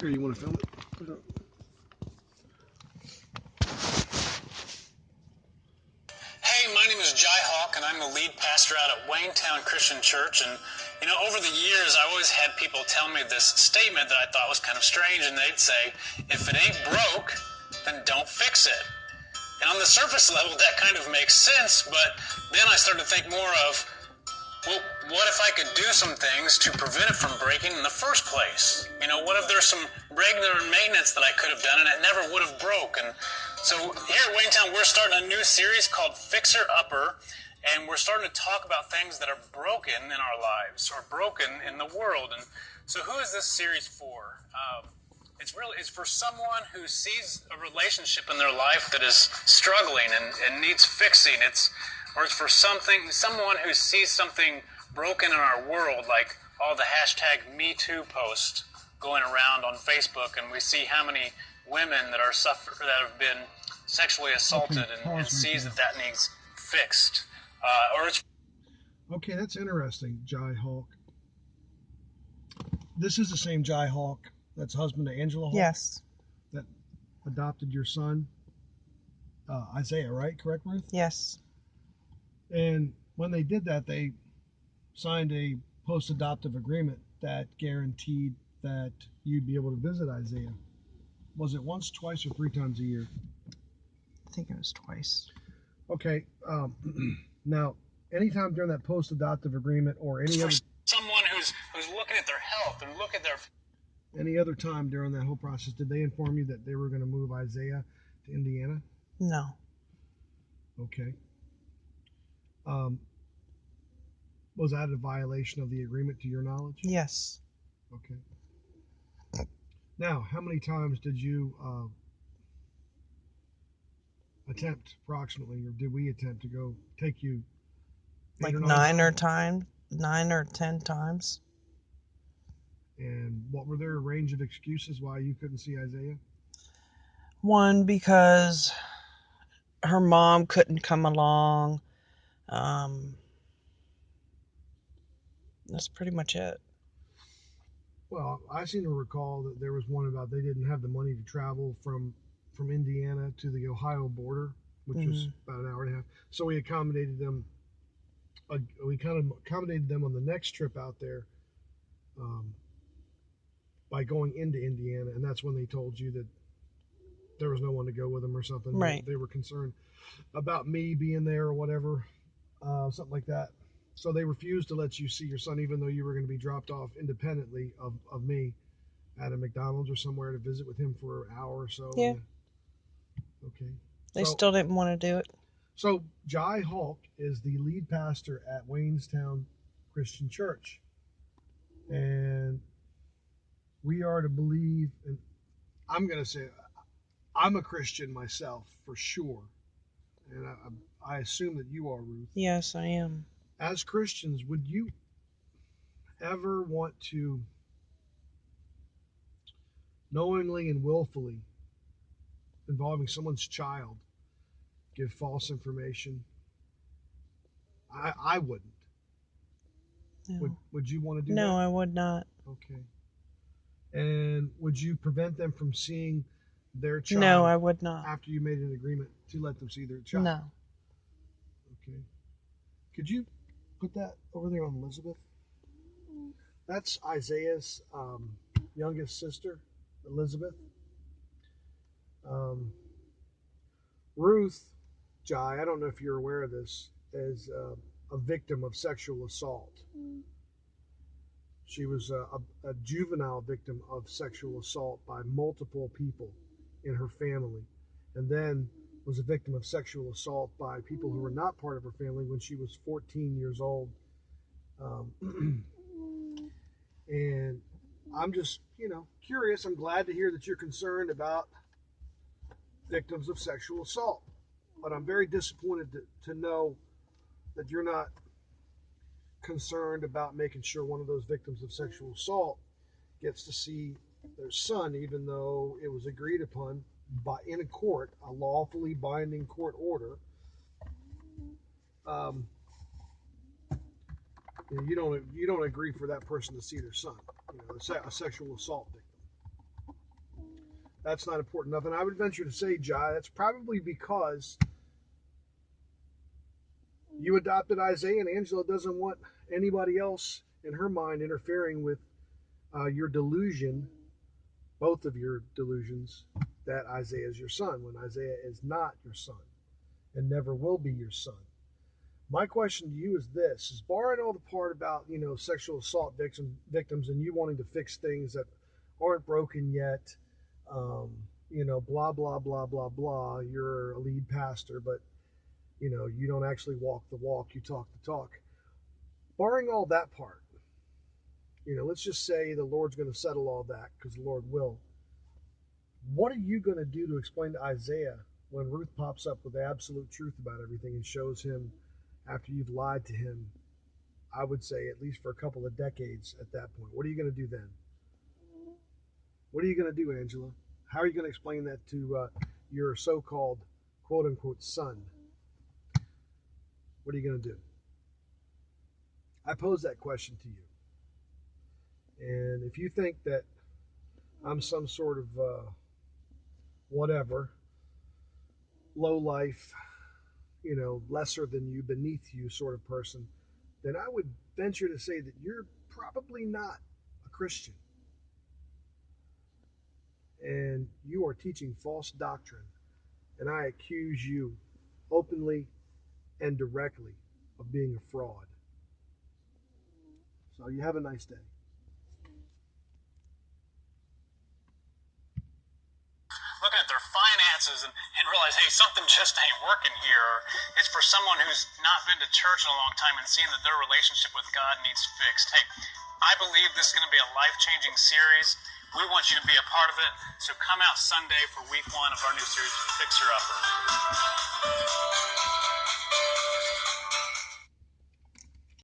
Here, you want to film it? Hey, my name is Jai Haulk, and I'm the lead pastor out at Waynetown Christian Church. And, over the years, I always had people tell me this statement that I thought was kind of strange, and they'd say, if it ain't broke, then don't fix it. And on the surface level, that kind of makes sense, but then I started to think more of, well, what if I could do some things to prevent it from breaking in the first place? What if there's some regular maintenance that I could have done and it never would have broke? And so here at Waynetown, we're starting a new series called Fixer Upper, and we're starting to talk about things that are broken in our lives or broken in the world. And so who is this series for? It's for someone who sees a relationship in their life that is struggling and needs fixing. It's for someone who sees something broken in our world, like all the hashtag #MeToo posts going around on Facebook, and we see how many women that have been sexually assaulted and sees that needs fixed. Okay, that's interesting, Jai Haulk. This is the same Jai Haulk that's husband to Angela Haulk? Yes. That adopted your son, Isaiah, right? Correct, Ruth? Yes. And when they did that, they signed a post-adoptive agreement that guaranteed that you'd be able to visit Isaiah. Was it once, twice, or 3 times a year? I think it was twice. Okay. Now, anytime during that post-adoptive agreement or any other... Someone who's looking at their health and look at their... Any other time during that whole process, did they inform you that they were going to move Isaiah to Indiana? No. Okay. Was that a violation of the agreement to your knowledge? Yes. Okay. Now, how many times did you attempt, approximately, or did we attempt to go take you? Like 9 or 10 times. And what were their range of excuses why you couldn't see Isaiah? One, because her mom couldn't come along. That's pretty much it. Well, I seem to recall that there was one about they didn't have the money to travel from Indiana to the Ohio border, which was about an hour and a half. So we accommodated them. We kind of accommodated them on the next trip out there by going into Indiana, and that's when they told you that there was no one to go with them or something. Right. They were concerned about me being there or whatever, something like that. So they refused to let you see your son, even though you were going to be dropped off independently of me at a McDonald's or somewhere to visit with him for an hour or so. Yeah. Okay. They still didn't want to do it. So Jai Haulk is the lead pastor at Waynetown Christian Church. And we are to believe, and I'm going to say, I'm a Christian myself, for sure. And I assume that you are, Ruth. Yes, I am. As Christians, would you ever want to knowingly and willfully, involving someone's child, give false information? I wouldn't. No. Would you want to do that? No, I would not. Okay. And would you prevent them from seeing their child? No, I would not. After you made an agreement to let them see their child? No. Okay. Could you put that over there on Elizabeth? That's Isaiah's youngest sister, Elizabeth. Ruth, Jai, I don't know if you're aware of this, is a victim of sexual assault. She was a juvenile victim of sexual assault by multiple people in her family, and then was a victim of sexual assault by people who were not part of her family when she was 14 years old. And I'm just, curious. I'm glad to hear that you're concerned about victims of sexual assault, but I'm very disappointed to know that you're not concerned about making sure one of those victims of sexual assault gets to see their son, even though it was agreed upon in a court, a lawfully binding court order. You don't agree for that person to see their son, a sexual assault victim. that's not important enough. And I would venture to say, Jai, that's probably because you adopted Isaiah, and Angela doesn't want anybody else in her mind interfering with your delusion, both of your delusions, that Isaiah is your son, when Isaiah is not your son and never will be your son. My question to you is this: is barring all the part about sexual assault victims and you wanting to fix things that aren't broken yet, blah blah blah blah blah. You're a lead pastor, but you don't actually walk the walk, you talk the talk. Barring all that part, let's just say the Lord's going to settle all that, because the Lord will. What are you going to do to explain to Isaiah when Ruth pops up with the absolute truth about everything and shows him, after you've lied to him, I would say at least for a couple of decades at that point? What are you going to do then? What are you going to do, Angela? How are you going to explain that to your so-called quote-unquote son? What are you going to do? I pose that question to you. And if you think that I'm some sort of whatever, low life, lesser than you, beneath you sort of person, then I would venture to say that you're probably not a Christian. And you are teaching false doctrine. And I accuse you openly and directly of being a fraud. So you have a nice day. Looking at their finances and realize, hey, something just ain't working here. Or it's for someone who's not been to church in a long time and seeing that their relationship with God needs fixed. Hey, I believe this is going to be a life-changing series. We want you to be a part of it. So come out Sunday for week 1 of our new series, Fixer Upper.